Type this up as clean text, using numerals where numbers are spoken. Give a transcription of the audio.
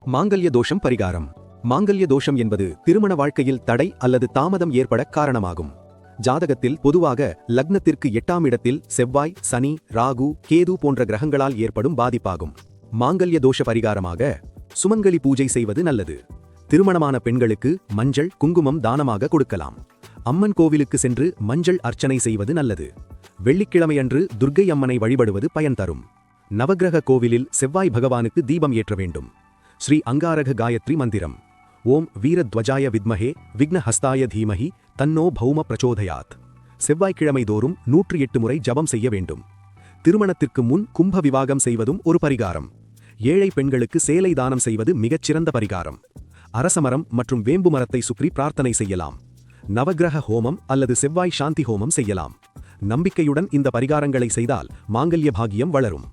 மாங்கல்ய தோஷம் பரிகாரம். மாங்கல்ய தோஷம் என்பது திருமண வாழ்க்கையில் தடை அல்லது தாமதம் ஏற்பட காரணமாகும். ஜாதகத்தில் பொதுவாக லக்னத்திற்கு 8ஆம் இடத்தில் செவ்வாய், சனி, ராகு, கேது போன்ற கிரகங்களால் ஏற்படும் பாதிப்பாகும். மாங்கல்ய தோஷ பரிகாரமாக சுமங்கலி பூஜை செய்வது நல்லது. திருமணமான பெண்களுக்கு மஞ்சள், குங்குமம் தானமாக கொடுக்கலாம். அம்மன் கோவிலுக்கு சென்று மஞ்சள் அர்ச்சனை செய்வது நல்லது. வெள்ளிக்கிழமையன்று துர்க்கை அம்மனை வழிபடுவது பயன் தரும். நவக்கிரக கோவிலில் செவ்வாய் பகவானுக்கு தீபம் ஏற்ற வேண்டும். ஸ்ரீ அங்காரக காயத்ரி மந்திரம். ஓம் வீரத்வஜாய வித்மஹே விக்னஹஸ்தாய தீமஹி தன்னோ பௌம பிரச்சோதயாத். செவ்வாய்க்கிழமை தோறும் 108 முறை ஜபம் செய்ய வேண்டும். திருமணத்திற்கு முன் கும்ப விவாகம் செய்வதும் ஒரு பரிகாரம். ஏழை பெண்களுக்கு சேலை தானம் செய்வது மிகச்சிறந்த பரிகாரம். அரசமரம் மற்றும் வேம்பு மரத்தை சுற்றி பிரார்த்தனை செய்யலாம். நவக்கிரக ஹோமம் அல்லது செவ்வாய் சாந்தி ஹோமம் செய்யலாம். நம்பிக்கையுடன் இந்த பரிகாரங்களை செய்தால் மாங்கல்ய பாகியம் வளரும்.